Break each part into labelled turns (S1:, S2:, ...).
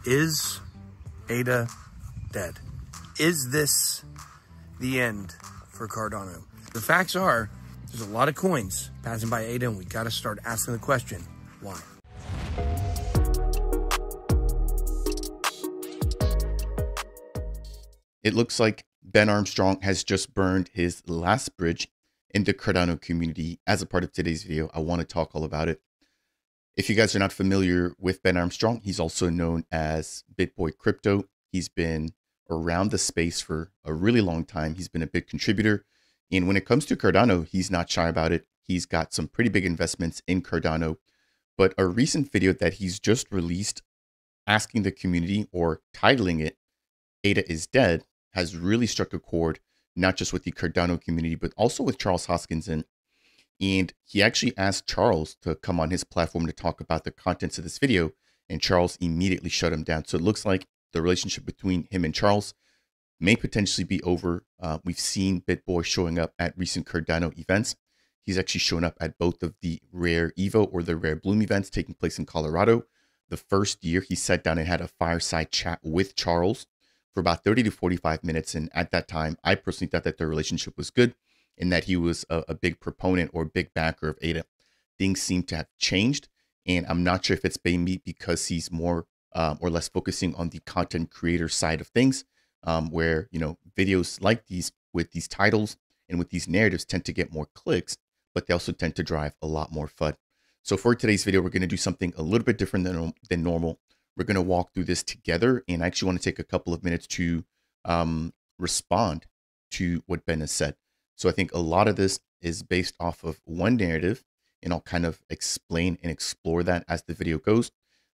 S1: Is ADA dead? Is this the end for Cardano? The facts are, there's a lot of coins passing by ADA, and we got to start asking the question, why?
S2: It looks like Ben Armstrong has just burned his last bridge in the Cardano community. As a part of today's video, I want to talk all about it. If you guys are not familiar with Ben Armstrong, he's also known as BitBoy Crypto. He's been around the space for a really long time. He's been a big contributor. And when it comes to Cardano, he's not shy about it. He's got some pretty big investments in Cardano. But a recent video that he's just released asking the community, or titling it, ADA is Dead, has really struck a chord, not just with the Cardano community, but also with Charles Hoskinson. And he actually asked Charles to come on his platform to talk about the contents of this video, and Charles immediately shut him down. So it looks like the relationship between him and Charles may potentially be over. We've seen BitBoy showing up at recent Cardano events. He's actually shown up at both of the Rare Evo or the Rare Bloom events taking place in Colorado. The first year he sat down and had a fireside chat with Charles for about 30 to 45 minutes. And at that time, I personally thought that their relationship was good and that he was a big proponent or big backer of ADA. Things seem to have changed, and I'm not sure if it's maybe because he's more or less focusing on the content creator side of things, where, you know, videos like these with these titles and with these narratives tend to get more clicks, but they also tend to drive a lot more FUD. So for today's video, we're going to do something a little bit different than normal. We're going to walk through this together, and I actually want to take a couple of minutes to respond to what Ben has said. So I think a lot of this is based off of one narrative, and I'll kind of explain and explore that as the video goes.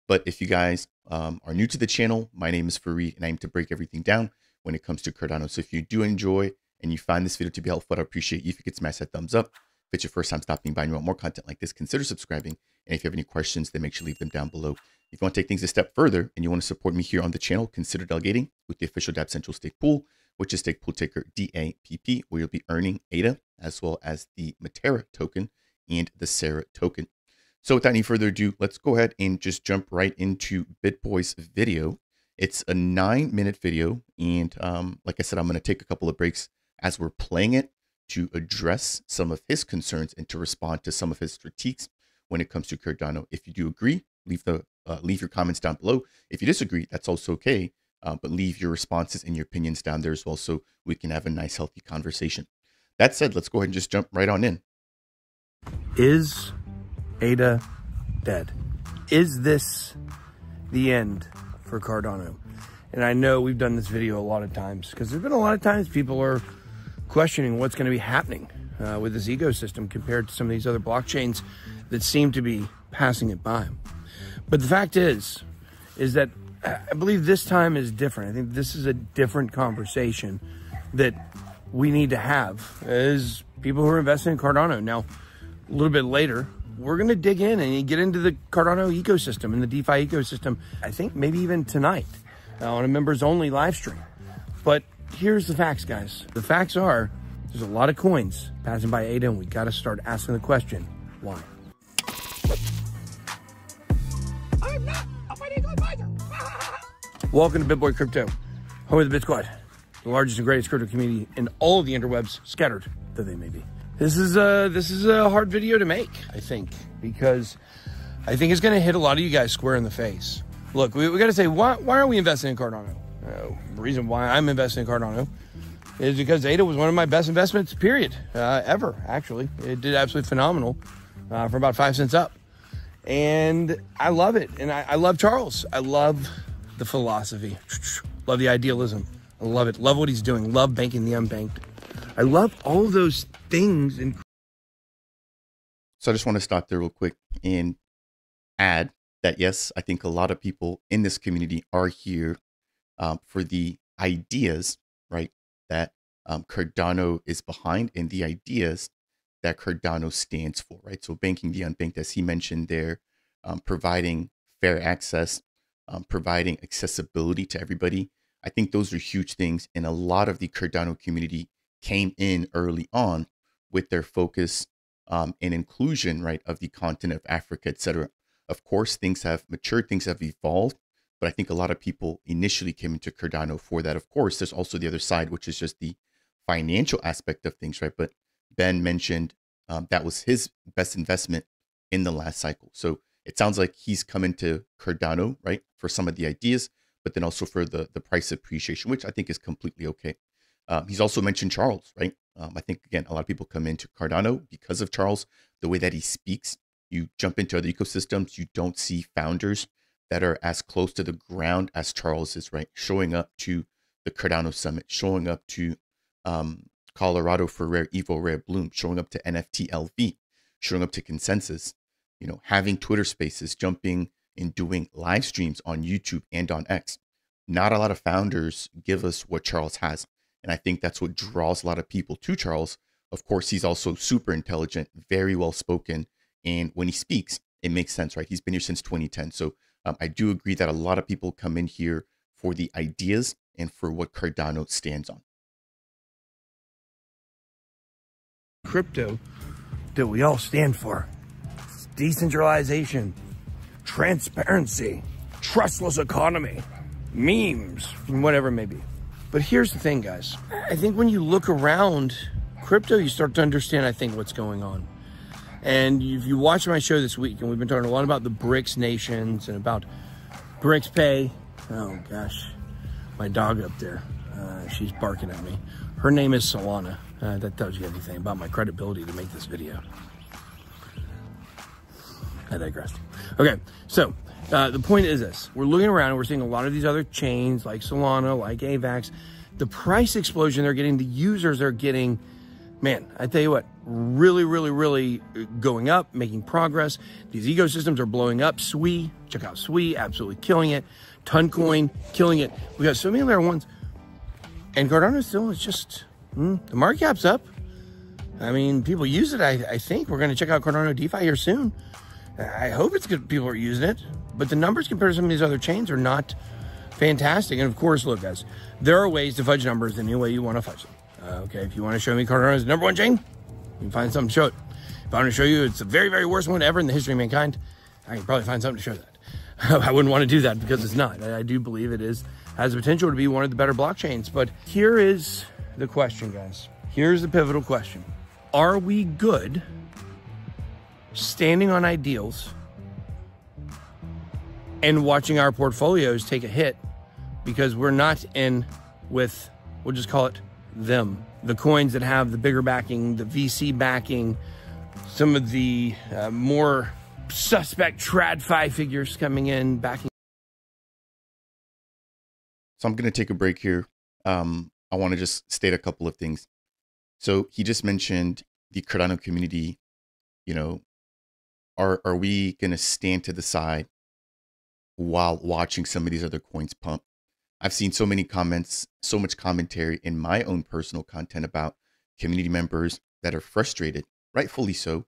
S2: But if you guys are new to the channel, my name is Fareed, and I aim to break everything down when it comes to Cardano. So if you do enjoy and you find this video to be helpful, I appreciate you if you could smash that thumbs up. If it's your first time stopping by and you want more content like this, consider subscribing. And if you have any questions, then make sure to leave them down below. If you want to take things a step further and you want to support me here on the channel, consider delegating with the official Dapp Central Stake Pool, which is stake pool ticker DAPP, where you'll be earning ADA as well as the Matera token and the Sarah token. So without any further ado, let's go ahead and just jump right into BitBoy's video. It's a 9-minute video, and like I said, I'm going to take a couple of breaks as we're playing it to address some of his concerns and to respond to some of his critiques when it comes to Cardano. If you do agree, leave your comments down below. If you disagree, that's also okay, but leave your responses and your opinions down there as well, so we can have a nice, healthy conversation. That said, let's go ahead and just jump right on in.
S1: Is ADA dead? Is this the end for Cardano? And I know we've done this video a lot of times because there's been a lot of times people are questioning what's going to be happening with this ecosystem compared to some of these other blockchains that seem to be passing it by. But the fact is that I believe this time is different. I think this is a different conversation that we need to have as people who are investing in Cardano. Now, a little bit later, we're going to dig in and get into the Cardano ecosystem and the DeFi ecosystem, I think maybe even tonight on a members only live stream. But here's the facts, guys. The facts are, there's a lot of coins passing by ADA, and we got to start asking the question, why? I'm not a financial advisor. Welcome to BitBoy Crypto, home of the Bit Squad, the largest and greatest crypto community in all of the interwebs, scattered though they may be. This is a hard video to make, I think, because I think it's going to hit a lot of you guys square in the face. Look, we got to say, why are we investing in Cardano? The reason why I'm investing in Cardano is because ADA was one of my best investments, period, ever, actually. It did absolutely phenomenal for about 5 cents up. And I love it. And I love Charles. I love the philosophy. Love the idealism. I love it. Love what he's doing. Love banking the unbanked. I love all those things.
S2: So I just want to stop there real quick and add that, yes, I think a lot of people in this community are here for the ideas, right, that Cardano is behind, and the ideas that Cardano stands for, right? So banking the unbanked, as he mentioned there, providing fair access, providing accessibility to everybody. I think those are huge things. And a lot of the Cardano community came in early on with their focus and inclusion, right, of the continent of Africa, etc. Of course, things have matured, things have evolved, But I think a lot of people initially came into Cardano for that. Of course, there's also the other side, which is just the financial aspect of things, right? But Ben mentioned that was his best investment in the last cycle. So it sounds like he's come into Cardano, right, for some of the ideas, but then also for the price appreciation, which I think is completely okay. He's also mentioned Charles, right? I think, again, a lot of people come into Cardano because of Charles, the way that he speaks. You jump into other ecosystems, you don't see founders that are as close to the ground as Charles is, right? Showing up to the Cardano Summit, showing up to Colorado for Rare Evo, Rare Bloom, showing up to NFT LV, showing up to Consensus, you know, having Twitter spaces, jumping and doing live streams on YouTube and on X. Not a lot of founders give us what Charles has. And I think that's what draws a lot of people to Charles. Of course, he's also super intelligent, very well spoken. And when he speaks, it makes sense, right? He's been here since 2010. So I do agree that a lot of people come in here for the ideas and for what Cardano stands on.
S1: Crypto that we all stand for. Decentralization, transparency, trustless economy, memes, whatever it may be. But here's the thing, guys. I think when you look around crypto, you start to understand, I think, what's going on. And if you watch my show this week, and we've been talking a lot about the BRICS nations and about BRICS Pay. Oh, gosh. My dog up there, she's barking at me. Her name is Solana. That tells you anything about my credibility to make this video. I digress. Okay, so the point is this. We're looking around and we're seeing a lot of these other chains like Solana, like AVAX. The price explosion they're getting, the users are getting, man, I tell you what, really, really, really going up, making progress. These ecosystems are blowing up. Sui, check out Sui, absolutely killing it. Toncoin, killing it. We got so many layer ones. And Cardano still is just, the market cap's up. I mean, people use it. I think we're going to check out Cardano DeFi here soon. I hope it's good people are using it. But the numbers compared to some of these other chains are not fantastic. And of course, look, guys, there are ways to fudge numbers any way you want to fudge them. Okay, if you want to show me Cardano's number one chain, you can find something to show it. If I want to show you it's the very, very worst one ever in the history of mankind, I can probably find something to show that. I wouldn't want to do that because it's not. I do believe it has the potential to be one of the better blockchains. But here is the question, guys. Here's the pivotal question. Are we good standing on ideals and watching our portfolios take a hit because we're not in with, we'll just call it them, the coins that have the bigger backing, the VC backing, some of the more suspect TradFi figures coming in backing?
S2: So I'm going to take a break here. I want to just state a couple of things. So he just mentioned the Cardano community. You know, are we going to stand to the side while watching some of these other coins pump? I've seen so many comments, so much commentary in my own personal content about community members that are frustrated, rightfully so.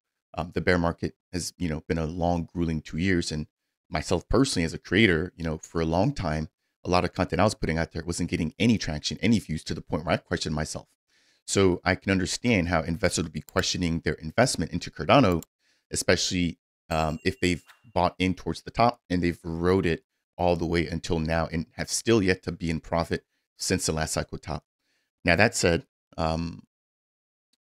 S2: The bear market has, been a long, grueling 2 years. And myself personally, as a creator, for a long time, a lot of content I was putting out there wasn't getting any traction, any views, to the point where I questioned myself. So I can understand how investors would be questioning their investment into Cardano, especially if they've bought in towards the top and they've rode it all the way until now and have still yet to be in profit since the last cycle top. Now, that said,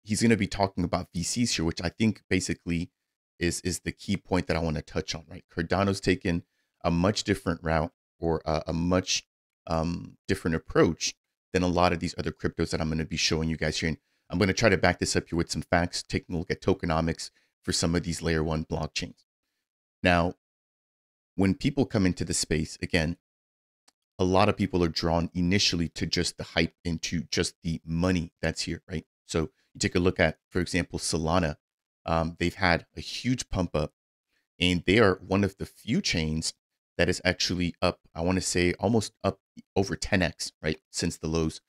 S2: he's going to be talking about VCs here, which I think basically is the key point that I want to touch on, right? Cardano's taken a much different route, or a much different approach than a lot of these other cryptos that I'm going to be showing you guys here. And I'm going to try to back this up here with some facts, taking a look at tokenomics for some of these layer one blockchains. Now, when people come into the space, again, a lot of people are drawn initially to just the hype, into just the money that's here, right? So you take a look at, for example, Solana. They've had a huge pump up, and they are one of the few chains that is actually up, I want to say almost up over 10x, right, since the lows.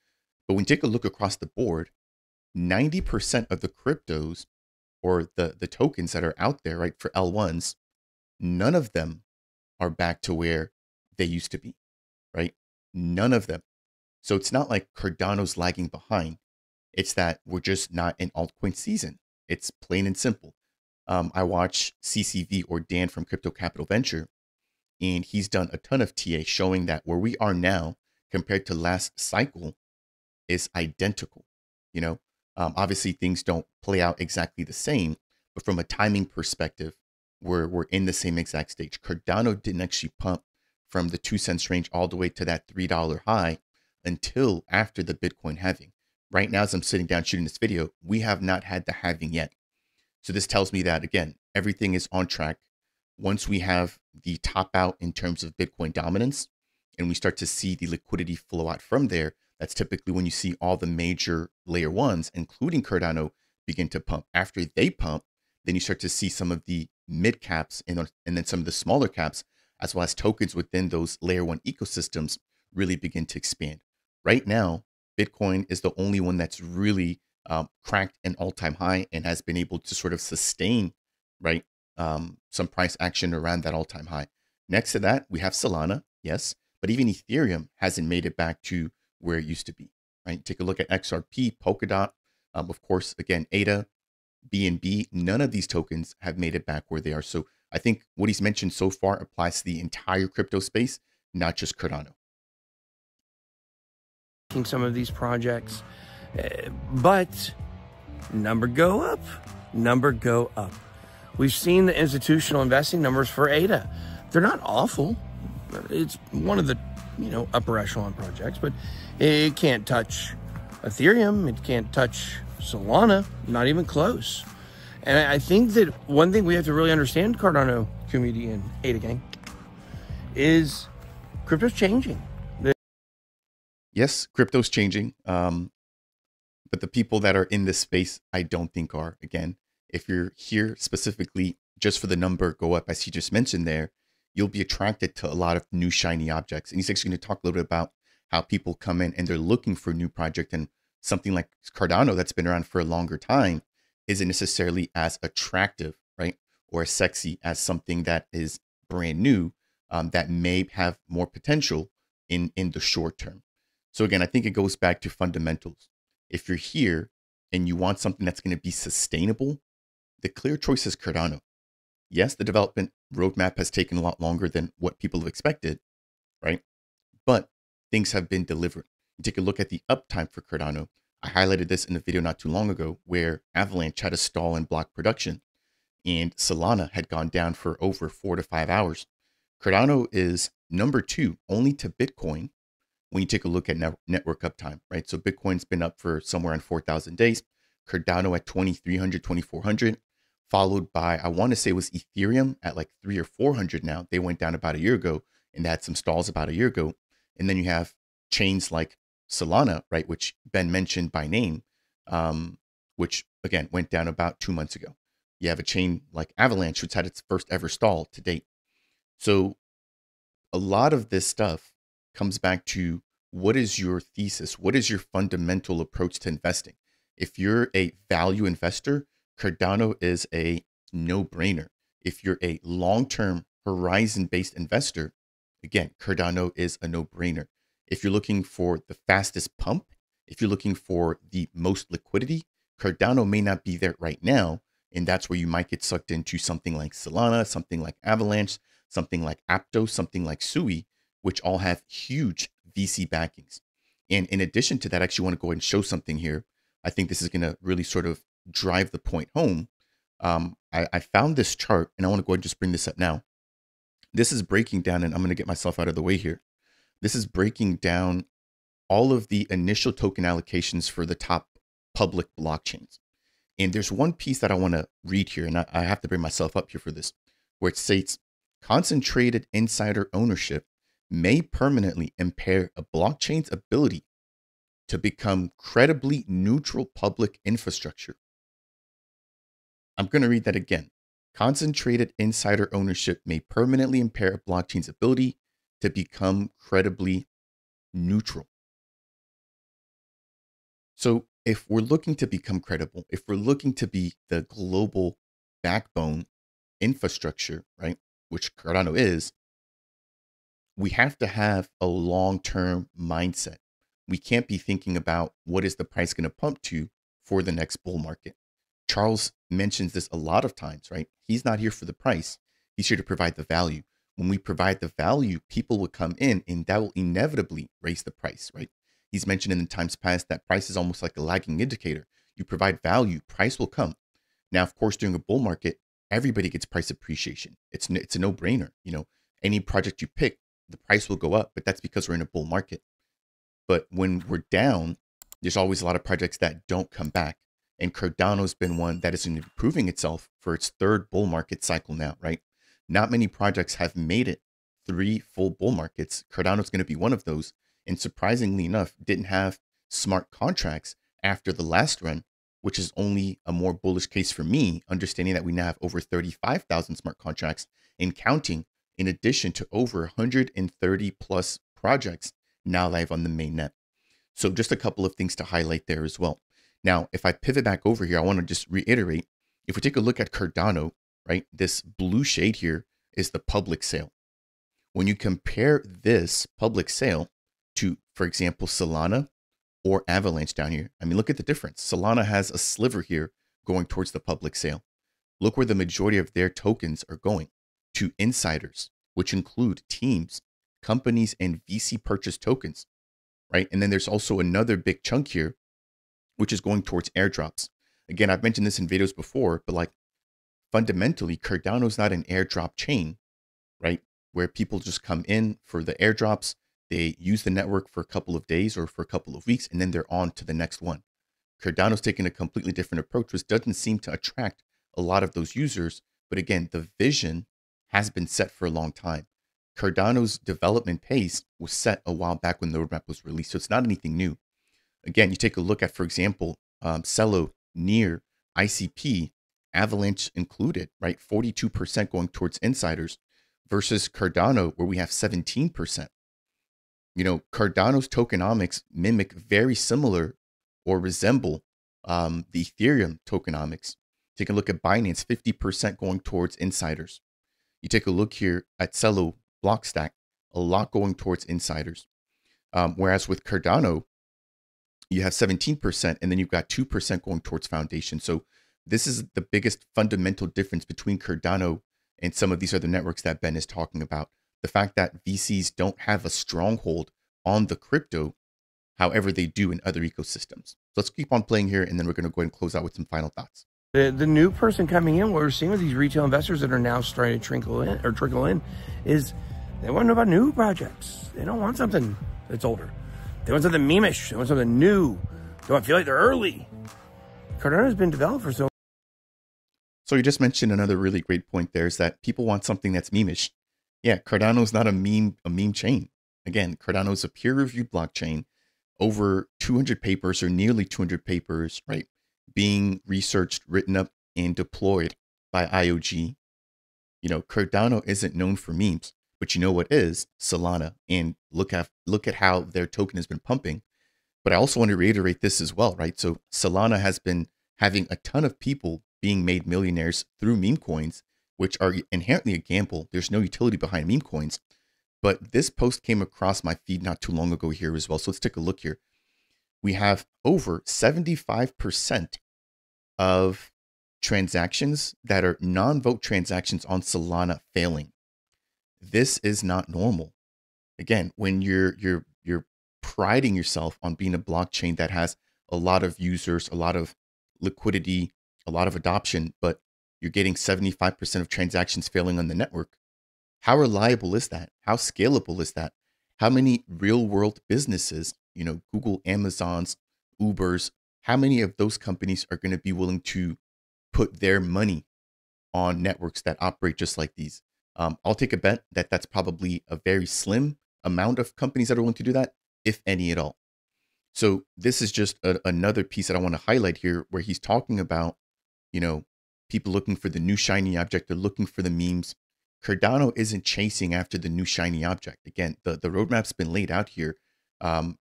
S2: But when you take a look across the board, 90% of the cryptos, or the tokens that are out there, right, for L1s, none of them are back to where they used to be, right? None of them. So it's not like Cardano's lagging behind. It's that we're just not in altcoin season. It's plain and simple. I watch CCV, or Dan from Crypto Capital Venture, and he's done a ton of TA showing that where we are now compared to last cycle is identical. You know, obviously things don't play out exactly the same, but from a timing perspective, we're in the same exact stage. Cardano didn't actually pump from the 2 cents range all the way to that $3 high until after the Bitcoin halving. Right now, as I'm sitting down shooting this video, we have not had the halving yet. So this tells me that, again, everything is on track. Once we have the top out in terms of Bitcoin dominance and we start to see the liquidity flow out from there, that's typically when you see all the major layer ones, including Cardano, begin to pump. After they pump, then you start to see some of the mid caps and then some of the smaller caps, as well as tokens within those layer one ecosystems, really begin to expand. Right now, Bitcoin is the only one that's really cracked an all-time high and has been able to sort of sustain, right, some price action around that all-time high. Next to that, we have Solana, yes, but even Ethereum hasn't made it back to where it used to be, right? Take a look at XRP, Polkadot, of course, again, ADA, BNB, none of these tokens have made it back where they are. So I think what he's mentioned so far applies to the entire crypto space, not just Cardano.
S1: Some of these projects, but number go up, number go up. We've seen the institutional investing numbers for ADA. They're not awful. It's one of the, upper echelon projects, but it can't touch Ethereum. It can't touch Solana, not even close. And I think that one thing we have to really understand, Cardano community and ADA gang, is crypto's changing.
S2: Yes, crypto's changing. But the people that are in this space, I don't think are. Again, if you're here specifically just for the number go up, as he just mentioned there, you'll be attracted to a lot of new shiny objects. And he's actually going to talk a little bit about how people come in and they're looking for a new project, and something like Cardano that's been around for a longer time isn't necessarily as attractive, right? Or as sexy as something that is brand new, that may have more potential in the short term. So again, I think it goes back to fundamentals. If you're here and you want something that's going to be sustainable, the clear choice is Cardano. Yes, the development roadmap has taken a lot longer than what people have expected, right? But things have been delivered. You take a look at the uptime for Cardano. I highlighted this in a video not too long ago where Avalanche had a stall in block production and Solana had gone down for over 4 to 5 hours. Cardano is number 2 only to Bitcoin when you take a look at network uptime, right? So Bitcoin's been up for somewhere around 4,000 days. Cardano at 2,300, 2,400, followed by, I want to say it was Ethereum at like 300 or 400 now. They went down about a year ago and had some stalls about a year ago. And then you have chains like Solana, right, which Ben mentioned by name, which again went down about 2 months ago. You have a chain like Avalanche, which had its first ever stall to date. So a lot of this stuff comes back to, what is your thesis? What is your fundamental approach to investing? If you're a value investor, Cardano is a no-brainer. If you're a long-term horizon-based investor, again, Cardano is a no-brainer. If you're looking for the fastest pump, if you're looking for the most liquidity, Cardano may not be there right now. And that's where you might get sucked into something like Solana, something like Avalanche, something like Aptos, something like Sui, which all have huge VC backings. And in addition to that, I actually want to go ahead and show something here. I think this is going to really sort of drive the point home. I found this chart and I want to go ahead and just bring this up now. This is breaking down, and I'm going to get myself out of the way here. This is breaking down all of the initial token allocations for the top public blockchains. And there's one piece that I want to read here, and I have to bring myself up here for this, where it states, concentrated insider ownership may permanently impair a blockchain's ability to become credibly neutral public infrastructure. I'm going to read that again. Concentrated insider ownership may permanently impair a blockchain's ability to become credibly neutral. So if we're looking to become credible, if we're looking to be the global backbone infrastructure, right, which Cardano is, we have to have a long-term mindset. We can't be thinking about what is the price going to pump to for the next bull market. Charles mentions this a lot of times, right? He's not here for the price. He's here to provide the value. when we provide the value, people will come in and that will inevitably raise the price, right? He's mentioned in the times past that price is almost like a lagging indicator. You provide value, price will come. Now, of course, during a bull market, everybody gets price appreciation. It's a no-brainer. You know, any project you pick, the price will go up, but that's because we're in a bull market. But when we're down, there's always a lot of projects that don't come back. And Cardano's been one that is improving itself for its third bull market cycle now, right? Not many projects have made it 3 full bull markets. Cardano's going to be one of those. And surprisingly enough, didn't have smart contracts after the last run, which is only a more bullish case for me, understanding that we now have over 35,000 smart contracts and counting, in addition to over 130 plus projects now live on the mainnet. So just a couple of things to highlight there as well. Now, if I pivot back over here, I want to just reiterate, if we take a look at Cardano, right, this blue shade here is the public sale. When you compare this public sale to, for example, Solana or Avalanche down here, I mean, look at the difference. Solana has a sliver here going towards the public sale. Look where the majority of their tokens are going, to insiders, which include teams, companies, and VC purchase tokens, right? And then there's also another big chunk here, which is going towards airdrops. Again, I've mentioned this in videos before, but like fundamentally, Cardano's not an airdrop chain, right? Where people just come in for the airdrops, they use the network for a couple of days or for a couple of weeks, and then they're on to the next one. Cardano's taking a completely different approach, which doesn't seem to attract a lot of those users. But again, the vision has been set for a long time. Cardano's development pace was set a while back when the roadmap was released, so it's not anything new. Again, you take a look at, for example, Celo, Near, ICP, Avalanche included, right? 42% going towards insiders versus Cardano, where we have 17%. You know, Cardano's tokenomics mimic very similar or resemble the Ethereum tokenomics. Take a look at Binance, 50% going towards insiders. You take a look here at Celo, Blockstack, a lot going towards insiders. Whereas with Cardano, you have 17%, and then you've got 2% going towards foundation. So this is the biggest fundamental difference between Cardano and some of these other networks that Ben is talking about. The fact that VCs don't have a stronghold on the crypto, however they do in other ecosystems. So let's keep on playing here, and then we're going to go ahead and close out with some final thoughts.
S1: The new person coming in, what we're seeing with these retail investors that are now starting to trickle in, is they want to know about new projects. They don't want something that's older. They want something memeish. They want something new. They don't feel like they're early. Cardano's been developed for so.
S2: So you just mentioned another really great point there, is that people want something that's memeish. Yeah, Cardano's not a meme chain. Again, Cardano's a peer-reviewed blockchain, over 200 papers or nearly 200 papers, right, being researched, written up, and deployed by IOG. You know, Cardano isn't known for memes, but you know what is? Solana. And look at how their token has been pumping. But I also want to reiterate this as well, right? So Solana has been having a ton of people being made millionaires through meme coins, which are inherently a gamble. There's no utility behind meme coins. But this post came across my feed not too long ago here as well. So let's take a look here. We have over 75% of transactions that are non-vote transactions on Solana failing. This is not normal. Again, when you're priding yourself on being a blockchain that has a lot of users, a lot of liquidity, a lot of adoption, but you're getting 75% of transactions failing on the network, how reliable is that? How scalable is that? How many real world businesses, you know, Google, Amazon's, Uber's, how many of those companies are going to be willing to put their money on networks that operate just like these? I'll take a bet that that's probably a very slim amount of companies that are willing to do that, if any at all. So this is just another piece that I want to highlight here, where he's talking about, you know, people looking for the new shiny object. They're looking for the memes. Cardano isn't chasing after the new shiny object. Again, the roadmap's been laid out here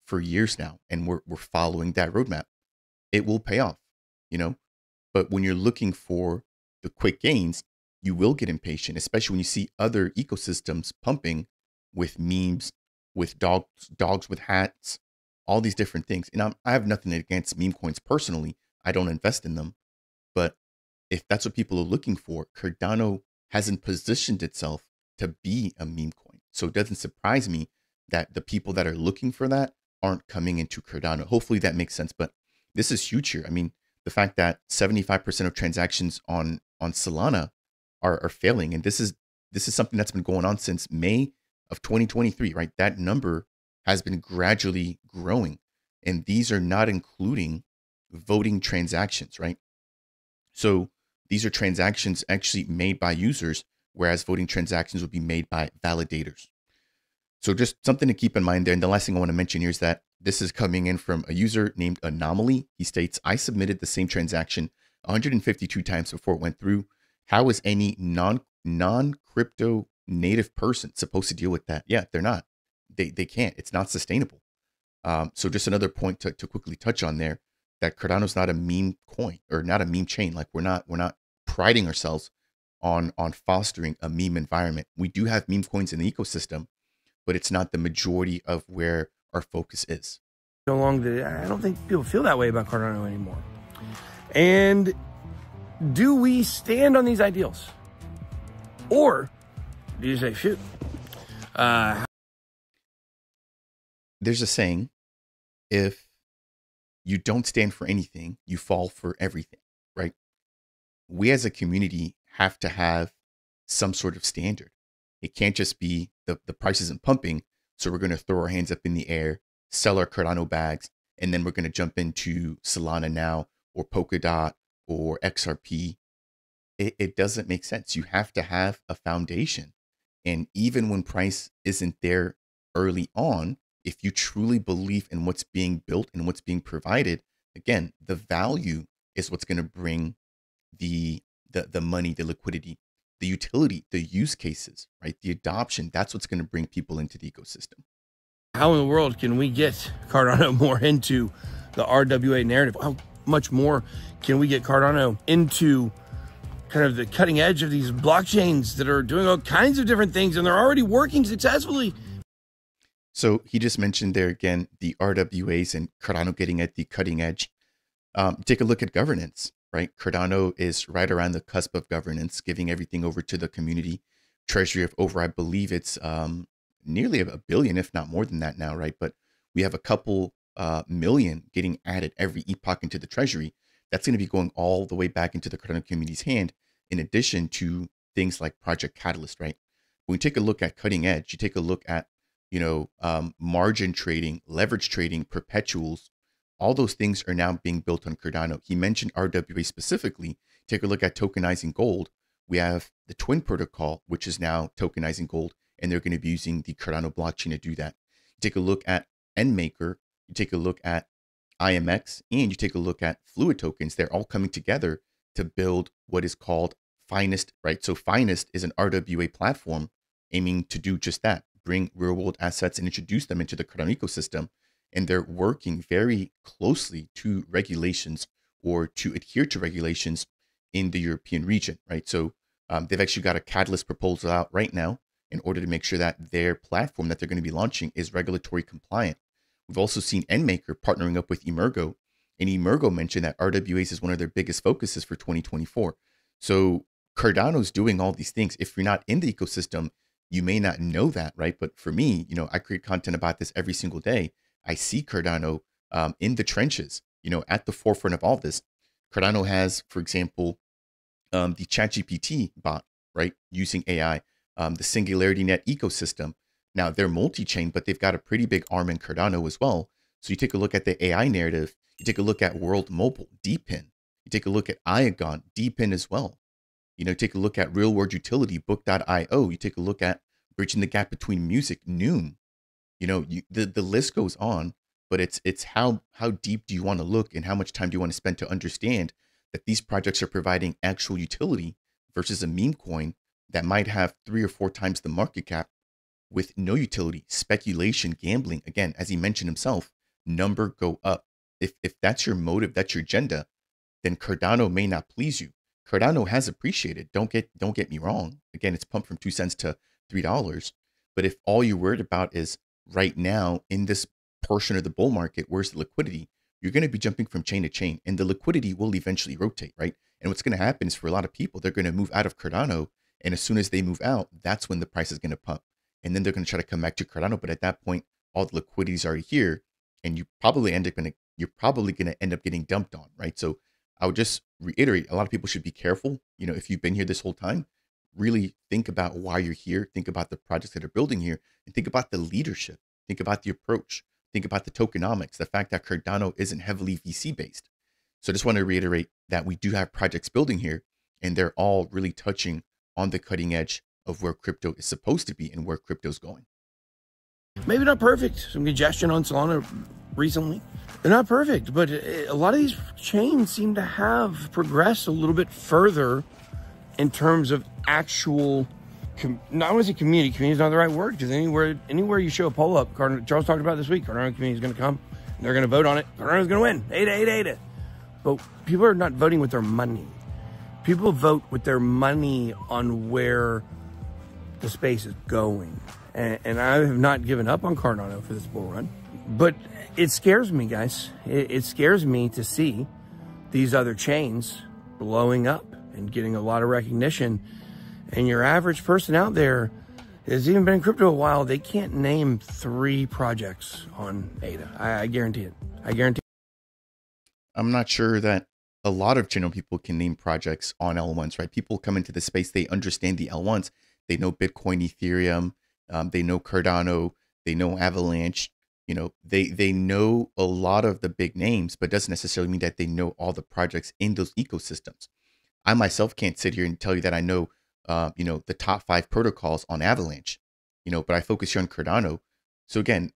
S2: for years now, and we're following that roadmap. It will pay off, you know, but when you're looking for the quick gains, you will get impatient, especially when you see other ecosystems pumping with memes, with dogs with hats, all these different things. And I have nothing against meme coins personally. I don't invest in them. But if that's what people are looking for, Cardano hasn't positioned itself to be a meme coin. So it doesn't surprise me that the people that are looking for that aren't coming into Cardano. Hopefully that makes sense. But this is huge here. I mean, the fact that 75% of transactions on Solana are failing, and this is something that's been going on since May of 2023, right? That number has been gradually growing, and these are not including voting transactions, right? So these are transactions actually made by users, whereas voting transactions will be made by validators. So just something to keep in mind there. And the last thing I want to mention here is that this is coming in from a user named Anomaly. He states, I submitted the same transaction 152 times before it went through. How is any non-crypto native person supposed to deal with that? Yeah, they're not. They can't. It's not sustainable. So just another point to quickly touch on there, that Cardano's not a meme coin or not a meme chain. Like we're not priding ourselves on fostering a meme environment. We do have meme coins in the ecosystem, but it's not the majority of where our focus is.
S1: I don't think people feel that way about Cardano anymore. And do we stand on these ideals? Or do you say, shoot?
S2: There's a saying, if you don't stand for anything, you fall for everything, right? We as a community have to have some sort of standard. It can't just be the price isn't pumping, so we're going to throw our hands up in the air, sell our Cardano bags, and then we're going to jump into Solana now or Polkadot or XRP. It doesn't make sense. You have to have a foundation. And even when price isn't there early on, if you truly believe in what's being built and what's being provided, again, the value is what's going to bring the money, the liquidity, the utility, the use cases, right? The adoption, that's what's going to bring people into the ecosystem.
S1: How in the world can we get Cardano more into the RWA narrative? How much more can we get Cardano into kind of the cutting edge of these blockchains that are doing all kinds of different things and they're already working successfully?
S2: So he just mentioned there again, the RWAs and Cardano getting at the cutting edge. Take a look at governance, right? Cardano is right around the cusp of governance, giving everything over to the community. Treasury of over, I believe it's nearly $1 billion, if not more than that now, right? But we have a couple million getting added every epoch into the treasury. That's going to be going all the way back into the Cardano community's hand, in addition to things like Project Catalyst, right? When you take a look at cutting edge, you take a look at, margin trading, leverage trading, perpetuals, all those things are now being built on Cardano. He mentioned RWA specifically. Take a look at tokenizing gold. We have the Twin protocol, which is now tokenizing gold, and they're going to be using the Cardano blockchain to do that. Take a look at NMaker. You take a look at IMX, and you take a look at Fluid tokens. They're all coming together to build what is called Finest, right? So Finest is an RWA platform aiming to do just that, bring real world assets and introduce them into the Cardano ecosystem. And they're working very closely to regulations or to adhere to regulations in the European region, right? So they've actually got a Catalyst proposal out right now in order to make sure that their platform that they're going to be launching is regulatory compliant. We've also seen NMaker partnering up with Emergo, and Emergo mentioned that RWAs is one of their biggest focuses for 2024. So Cardano's doing all these things. If you're not in the ecosystem, you may not know that, right? But for me, I create content about this every single day. I see Cardano in the trenches, at the forefront of all this. Cardano has, for example, the ChatGPT bot, right? Using AI, the Singularity Net ecosystem. Now they're multi-chain, but they've got a pretty big arm in Cardano as well. So you take a look at the AI narrative, you take a look at World Mobile, DPIN, you take a look at Iagon, DPIN as well. Take a look at real world utility, book.io. You take a look at bridging the gap between music, Noom. The list goes on, but it's how deep do you want to look and how much time do you want to spend to understand that these projects are providing actual utility versus a meme coin that might have 3 or 4 times the market cap with no utility, speculation, gambling. Again, as he mentioned himself, number go up. If that's your motive, that's your agenda, then Cardano may not please you. Cardano has appreciated. Don't get me wrong. Again, it's pumped from 2 cents to $3. But if all you're worried about is right now in this portion of the bull market, where's the liquidity? You're going to be jumping from chain to chain, and the liquidity will eventually rotate, right? And what's going to happen is for a lot of people, they're going to move out of Cardano And as soon as they move out, that's when the price is going to pump. And then they're going to try to come back to Cardano. But at that point, all the liquidity is already here, and you're probably going to end up getting dumped on, right? So I would just reiterate, a lot of people should be careful. You know, if you've been here this whole time, really think about why you're here. Think about the projects that are building here, and think about the leadership. Think about the approach. Think about the tokenomics, the fact that Cardano isn't heavily VC based. So I just want to reiterate that we do have projects building here, and they're all really touching on the cutting edge of where crypto is supposed to be and where crypto's going.
S1: Maybe not perfect. Some congestion on Solana recently. They're not perfect, but a lot of these chains seem to have progressed a little bit further in terms of actual, not only community. Community is not the right word, because anywhere you show a poll up, Charles talked about this week, Cardano community is going to come, and they're going to vote on it. Cardano's going to win. ADA. But people are not voting with their money. People vote with their money on where the space is going. And I have not given up on Cardano for this bull run. But it scares me, guys. It scares me to see these other chains blowing up and getting a lot of recognition. And your average person out there has even been in crypto a while. They can't name 3 projects on ADA. I guarantee it. I guarantee it.
S2: I'm not sure that a lot of general people can name projects on L1s, right? People come into the space, they understand the L1s. They know Bitcoin, Ethereum, they know Cardano, they know Avalanche. You know, they know a lot of the big names, but doesn't necessarily mean that they know all the projects in those ecosystems. I myself can't sit here and tell you that I know, you know, the top 5 protocols on Avalanche, you know, but I focus here on Cardano. So again,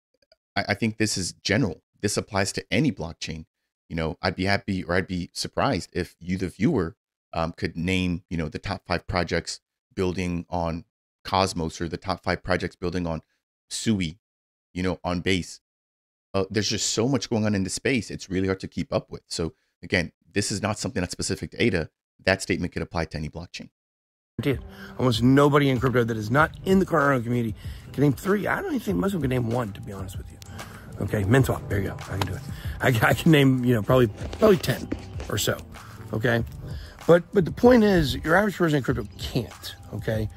S2: I think this is general. This applies to any blockchain. You know, I'd be happy, or I'd be surprised if you, the viewer, could name, you know, the top 5 projects building on Cosmos, or the top 5 projects building on Sui, you know, on Base. There's just so much going on in the space. It's really hard to keep up with. So again, this is not something that's specific to ADA. That statement could apply to any blockchain.
S1: Almost nobody in crypto that is not in the Cardano community can name 3. I don't even think most of them can name 1, to be honest with you. Okay, Mintwap, there you go. I can do it. I can name, you know, probably 10 or so. Okay, but the point is, your average person in crypto can't. Okay,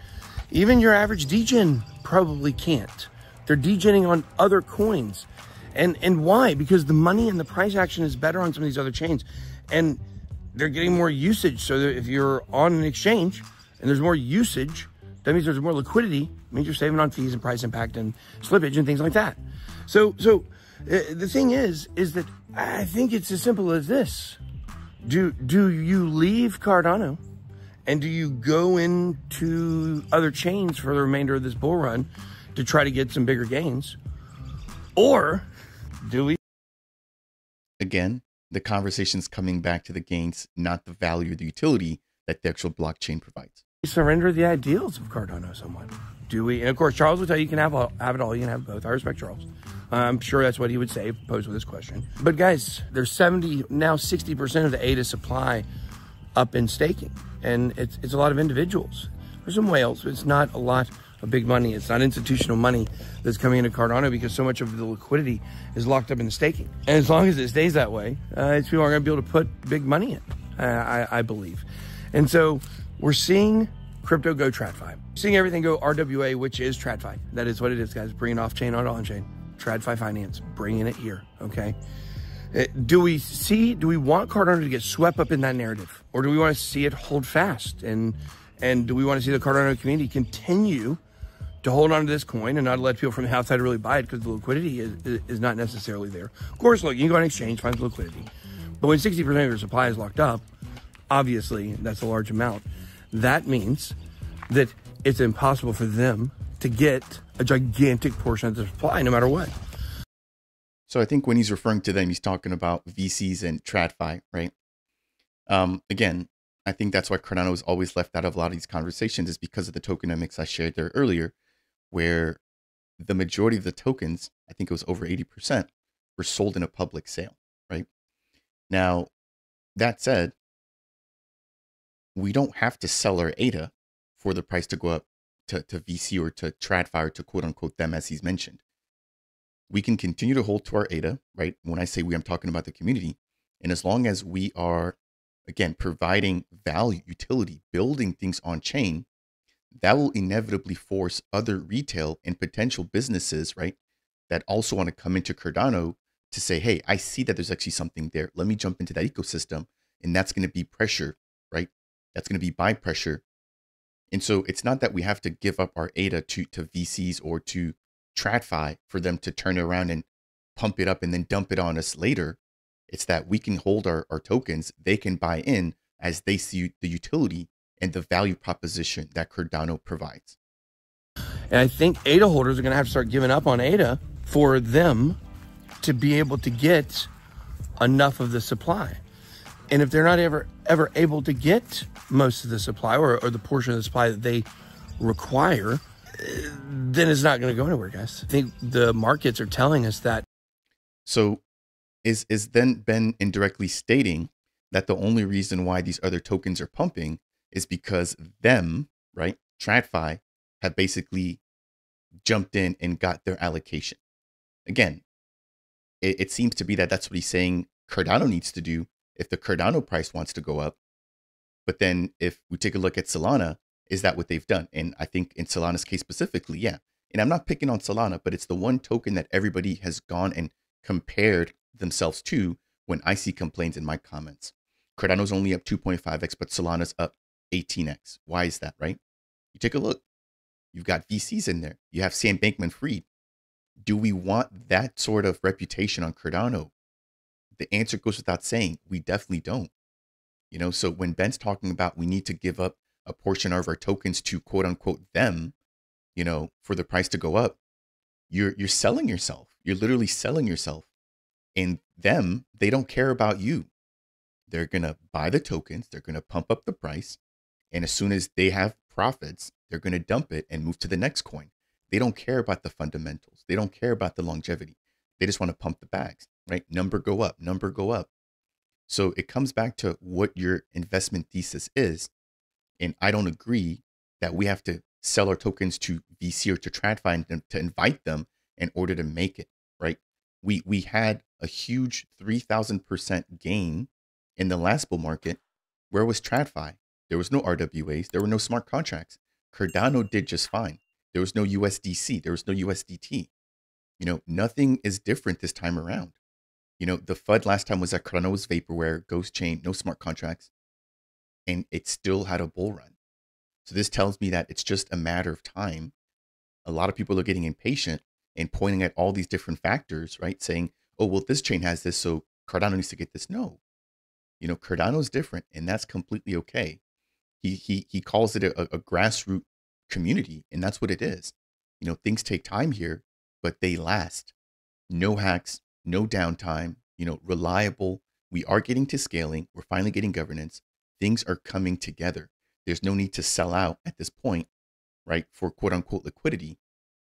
S1: even your average degen probably can't. They're degenning on other coins, and why? Because the money and the price action is better on some of these other chains, and they're getting more usage. So that if you're on an exchange and there's more usage, that means there's more liquidity. It means you're saving on fees and price impact and slippage and things like that. So the thing is that I think it's as simple as this. Do you leave Cardano and do you go into other chains for the remainder of this bull run to try to get some bigger gains? Or do we?
S2: Again, the conversation's coming back to the gains, not the value or the utility that the actual blockchain provides.
S1: Surrender the ideals of Cardano somewhat. Do we? And of course, Charles will tell you, you can have it all. You can have both. I respect Charles. I'm sure that's what he would say, posed with this question. But guys, there's 70, now 60% of the ADA supply up in staking. And it's a lot of individuals. There's some whales, but it's not a lot of big money. It's not institutional money that's coming into Cardano, because so much of the liquidity is locked up in the staking. And as long as it stays that way, people are going to be able to put big money in, I believe. And so we're seeing crypto go TradFi. Seeing everything go RWA, which is TradFi. That is what it is, guys. Bringing off-chain on on-chain. TradFi finance, bringing it here, okay? Do we want Cardano to get swept up in that narrative? Or do we want to see it hold fast? And do we want to see the Cardano community continue to hold on to this coin and not let people from the outside really buy it, because the liquidity is not necessarily there? Of course, look, you can go on exchange, find the liquidity. But when 60% of your supply is locked up, obviously that's a large amount. That means that it's impossible for them to get a gigantic portion of the supply no matter what.
S2: So I think when he's referring to them, he's talking about VCs and TradFi, right? Again, I think that's why Cardano is always left out of a lot of these conversations, is because of the tokenomics I shared there earlier, where the majority of the tokens, I think it was over 80%, were sold in a public sale, right? Now, that said, we don't have to sell our ADA for the price to go up to VC or to TradFi or to quote unquote them, as he's mentioned. We can continue to hold to our ADA, right? When I say we, I'm talking about the community. And as long as we are, again, providing value, utility, building things on chain, that will inevitably force other retail and potential businesses, right, that also want to come into Cardano to say, hey, I see that there's actually something there. Let me jump into that ecosystem. And that's going to be pressure, right? That's going to be buy pressure. And so it's not that we have to give up our ADA to VCs or to TradFi for them to turn around and pump it up and then dump it on us later. It's that we can hold our tokens. They can buy in as they see the utility and the value proposition that Cardano provides.
S1: And I think ADA holders are going to have to start giving up on ADA for them to be able to get enough of the supply. And if they're not ever able to get most of the supply or the portion of the supply that they require, then it's not going to go anywhere, guys. I think the markets are telling us that.
S2: So is then Ben indirectly stating that the only reason why these other tokens are pumping is because them, right, TradFi, have basically jumped in and got their allocation. Again, it seems to be that that's what he's saying Cardano needs to do if the Cardano price wants to go up. But then if we take a look at Solana, is that what they've done? And I think in Solana's case specifically, yeah. And I'm not picking on Solana, but it's the one token that everybody has gone and compared themselves to when I see complaints in my comments. Cardano's only up 2.5x, but Solana's up 18x. Why is that, right? You take a look. You've got VCs in there. You have Sam Bankman-Fried. Do we want that sort of reputation on Cardano? The answer goes without saying. We definitely don't. You know, so when Ben's talking about we need to give up a portion of our tokens to quote unquote them, you know, for the price to go up, you're selling yourself. You're literally selling yourself. And them, they don't care about you. They're going to buy the tokens. They're going to pump up the price. And as soon as they have profits, they're going to dump it and move to the next coin. They don't care about the fundamentals. They don't care about the longevity. They just want to pump the bags, right? Number go up, number go up. So it comes back to what your investment thesis is. And I don't agree that we have to sell our tokens to VC or to TradFi and to invite them in order to make it, right? We had a huge 3,000% gain in the last bull market. Where was TradFi? There was no RWAs. There were no smart contracts. Cardano did just fine. There was no USDC. There was no USDT. You know, nothing is different this time around. You know, the FUD last time was that Cardano was vaporware, ghost chain, no smart contracts, and it still had a bull run. So this tells me that it's just a matter of time. A lot of people are getting impatient and pointing at all these different factors, right? Saying, oh, well, this chain has this, so Cardano needs to get this. No, you know, Cardano's different, and that's completely okay. He calls it a grassroots community, and that's what it is. You know, things take time here, but they last. No hacks, no downtime, you know, reliable. We are getting to scaling. We're finally getting governance. Things are coming together. There's no need to sell out at this point, right? For quote unquote liquidity.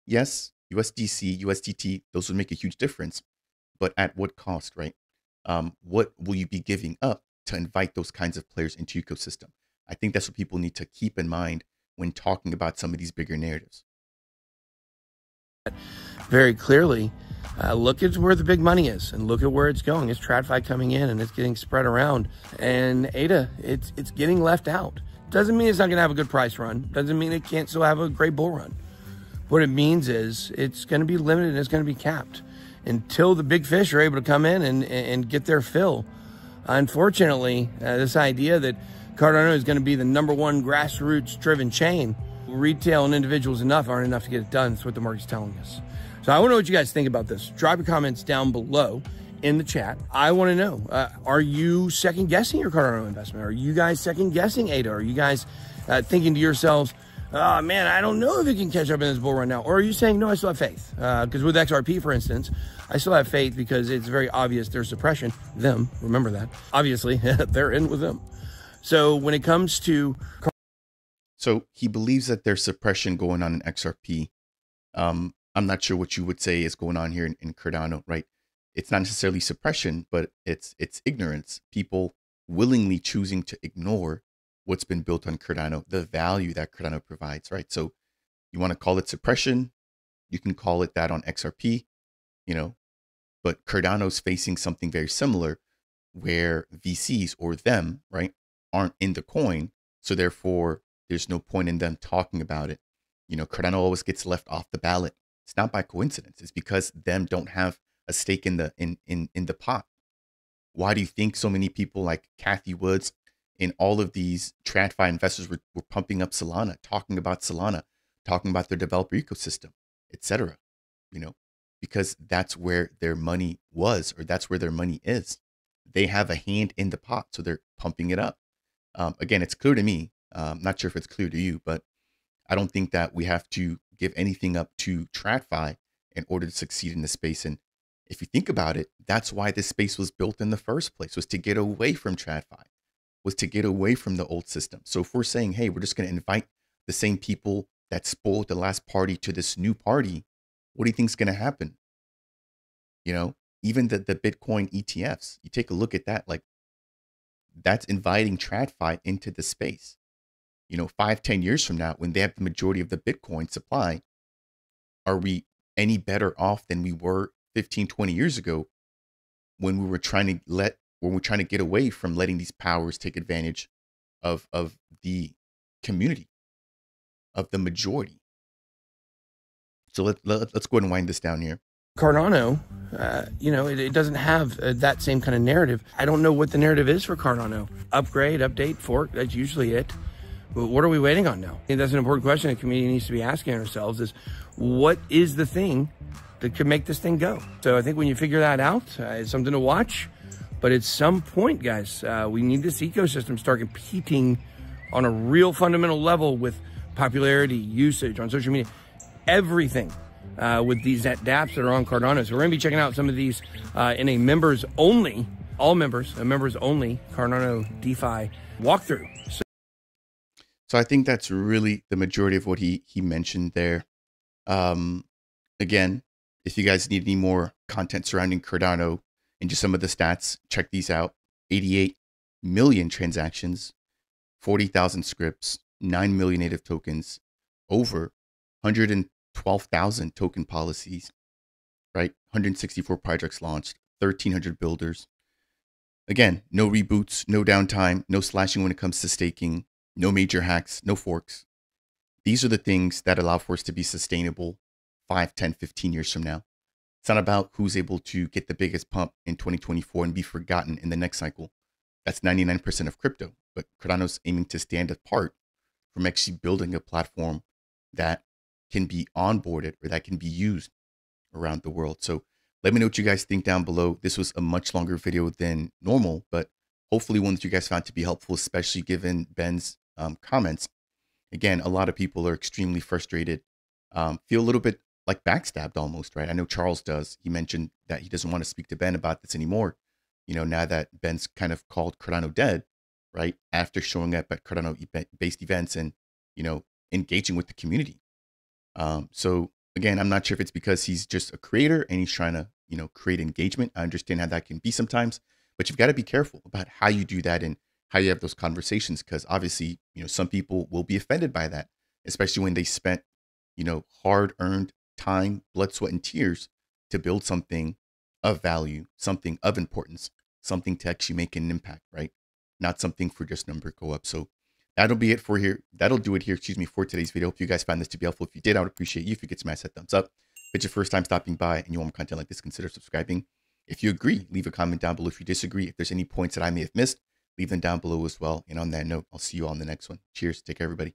S2: Yes, USDC, USDT, those would make a huge difference, but at what cost, right? What will you be giving up to invite those kinds of players into your ecosystem? I think that's what people need to keep in mind when talking about some of these bigger narratives.
S1: Very clearly, look at where the big money is and look at where it's going. It's TradFi coming in and it's getting spread around, and ADA, it's getting left out. Doesn't mean it's not going to have a good price run. Doesn't mean it can't still have a great bull run. What it means is it's going to be limited and it's going to be capped until the big fish are able to come in and get their fill. Unfortunately, this idea that Cardano is going to be the #1 grassroots driven chain, retail and individuals aren't enough to get it done. That's what the market's telling us. So I want to know what you guys think about this. Drop your comments down below in the chat. I want to know, are you second guessing your Cardano investment? Are you guys second guessing ADA? Are you guys thinking to yourselves, oh man, I don't know if it can catch up in this bull run now? Or are you saying, no, I still have faith? Because with XRP, for instance, I still have faith because it's very obvious there's suppression. Them, remember that. Obviously, they're in with them. So when it comes to...
S2: So he believes that there's suppression going on in XRP. I'm not sure what you would say is going on here in Cardano, right? It's not necessarily suppression, but it's ignorance. People willingly choosing to ignore what's been built on Cardano, the value that Cardano provides, right? So you want to call it suppression, you can call it that on XRP, you know, but Cardano's facing something very similar where VCs or them, right, aren't in the coin. So therefore There's no point in them talking about it. You know, Cardano always gets left off the ballot. It's not by coincidence. It's because them don't have a stake in the pot. Why do you think so many people like Cathie Woods and all of these TradFi investors were pumping up Solana, talking about their developer ecosystem, etc.? You know, because that's where their money was, or that's where their money is. They have a hand in the pot, so they're pumping it up. Again, it's clear to me. I'm not sure if it's clear to you, but I don't think that we have to give anything up to TradFi in order to succeed in this space. And if you think about it, that's why this space was built in the first place, was to get away from TradFi, was to get away from the old system. So if we're saying, hey, we're just going to invite the same people that spoiled the last party to this new party, what do you think is going to happen? You know, even the Bitcoin ETFs, you take a look at that, like that's inviting TradFi into the space. You know, 5-10 years from now, when they have the majority of the Bitcoin supply, are we any better off than we were 15-20 years ago when we were trying to get away from letting these powers take advantage of the community, of the majority? So let's go ahead and wind this down here.
S1: Cardano, you know, it doesn't have that same kind of narrative. I don't know what the narrative is for Cardano. Upgrade, update, fork, that's usually it. But what are we waiting on now? I think that's an important question the community needs to be asking ourselves is, what is the thing that could make this thing go? So I think when you figure that out, it's something to watch. But at some point, guys, we need this ecosystem start competing on a real fundamental level with popularity, usage on social media, everything. With these dApps that are on Cardano. So we're going to be checking out some of these in a members only, all members, a members only Cardano DeFi walkthrough.
S2: So I think that's really the majority of what he mentioned there. Again, if you guys need any more content surrounding Cardano and just some of the stats, check these out. 88 million transactions, 40,000 scripts, 9 million native tokens, over 112,000 token policies, right? 164 projects launched, 1,300 builders. Again, no reboots, no downtime, no slashing when it comes to staking, no major hacks, no forks. These are the things that allow for us to be sustainable 5, 10, 15 years from now. It's not about who's able to get the biggest pump in 2024 and be forgotten in the next cycle. That's 99% of crypto, but Cardano's aiming to stand apart from actually building a platform that can be onboarded or that can be used around the world. So let me know what you guys think down below. This was a much longer video than normal, but hopefully one that you guys found to be helpful, especially given Ben's comments. Again, a lot of people are extremely frustrated, feel a little bit like backstabbed almost, right? I know Charles does. He mentioned that he doesn't want to speak to Ben about this anymore. You know, now that Ben's kind of called Cardano dead, right? After showing up at Cardano-based events and, you know, engaging with the community. So again, I'm not sure if it's because he's just a creator and he's trying to, you know, create engagement. I understand how that can be sometimes, but you've got to be careful about how you do that and how you have those conversations, because obviously, you know, some people will be offended by that, especially when they spent, you know, hard-earned time, blood, sweat, and tears to build something of value, something of importance, something to actually make an impact, right? Not something for just number go up. So that'll be it for here. That'll do it here, for today's video. Hope you guys found this to be helpful. If you did, I would appreciate you if you could smash that thumbs up. If it's your first time stopping by and you want more content like this, consider subscribing. If you agree, leave a comment down below. If you disagree, if there's any points that I may have missed, leave them down below as well. And on that note, I'll see you all in the next one. Cheers. Take care, everybody.